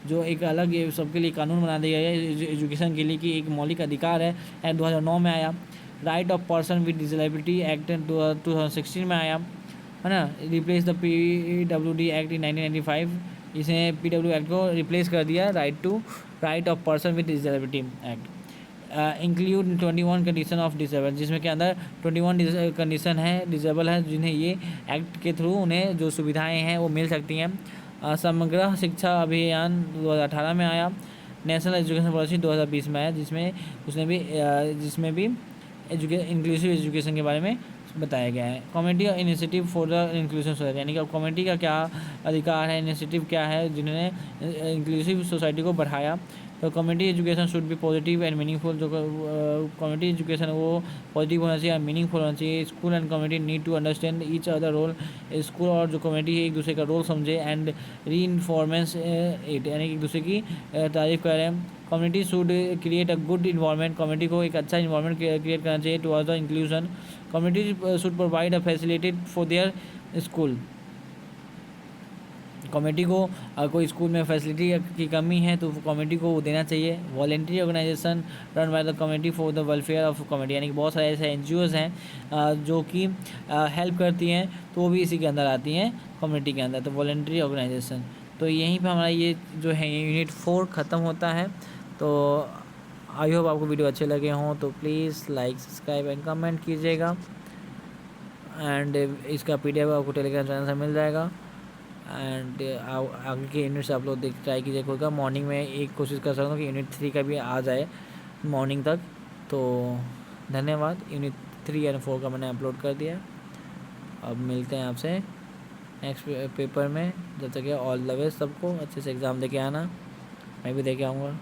जो एक अलग सबके लिए कानून बना दिया गया है एजुकेशन के लिए, कि एक मौलिक अधिकार है, 2009 में आया। Right of person with disability act 2016 में आया, है ना। Replace the PWD act in 1995, इसने PW एक्ट को रिप्लेस कर दिया right of person with disability act. Include 21 condition of disable, जिसमें के अंदर 21 कंडीशन है डिसेबल है, जिन्हें ये एक्ट के थ्रू उन्हें जो सुविधाएं हैं वो मिल सकती हैं। समग्र शिक्षा अभियान 2018 में आया। नेशनल एजुकेशन पॉलिसी 2020 में आया, जिसमें भी इंक्लूसिव एजुकेशन के बारे में बताया गया है। Community initiative for the inclusive society, यानी कि अब कम्युनिटी का क्या अधिकार है, इनिशिएटिव क्या है जिन्होंने इंक्लूसिव सोसाइटी को बढ़ाया। तो community education should be positive and meaningful, जो कम्युनिटी एजुकेशन है वो पॉजिटिव होना चाहिए और मीनिंगफुल होना चाहिए। School and community need to understand each other role, school और जो कम्युनिटी है एक दूसरे का रोल समझे एंड री इन्फॉर्मेंस इट, यानी कि एक दूसरे की तारीफ करें। Community should create a good environment, community को एक अच्छा इन्वायरमेंट क्रिएट करना चाहिए towards the inclusion. Community should provide a facilitated for their school, committee को कोई स्कूल में फैसिलिटी की कमी है तो कमेटी को वो देना चाहिए। Voluntary organisation run by the committee for the welfare of committee, यानी कि बहुत सारे ऐसे NGOs हैं जो कि हेल्प करती हैं, तो वो भी इसी के अंदर आती हैं कमेटी के अंदर, तो वॉलेंट्री ऑर्गेनाइजेशन। तो यहीं पे हमारा ये जो है यूनिट 4 ख़त्म होता है। तो आई होप आपको वीडियो अच्छे लगे हों, तो please like, subscribe and comment कीजिएगा। एंड इसका PDF आपको टेलीग्राम चैनल से मिल जाएगा। एंड आगे के यूनिट्स आप लोग ट्राई कीजिएगा। मॉर्निंग में एक कोशिश कर सकता हूँ कि यूनिट 3 का भी आ जाए मॉर्निंग तक। तो धन्यवाद। यूनिट 3 एंड 4 का मैंने अपलोड कर दिया। अब मिलते हैं आपसे नेक्स्ट पेपर में। जब तक है ऑल द बेस्ट सबको, अच्छे से एग्ज़ाम दे के आना, मैं भी दे के आऊँगा।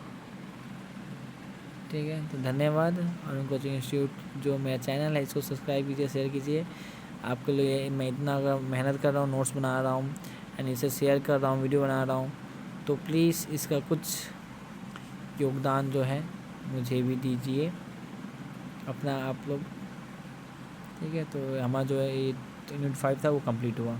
ठीक है, तो धन्यवाद। अरुण कोचिंग इंस्टीट्यूट जो मेरा चैनल है इसको सब्सक्राइब कीजिए, शेयर कीजिए। आपके लिए मैं इतना मेहनत कर रहा हूँ, नोट्स बना रहा हूँ एंड इसे शेयर कर रहा हूँ, वीडियो बना रहा हूँ, तो प्लीज़ इसका कुछ योगदान जो है मुझे भी दीजिए अपना आप लोग। ठीक है, तो हमारा जो है यूनिट 5 था वो कंप्लीट हुआ।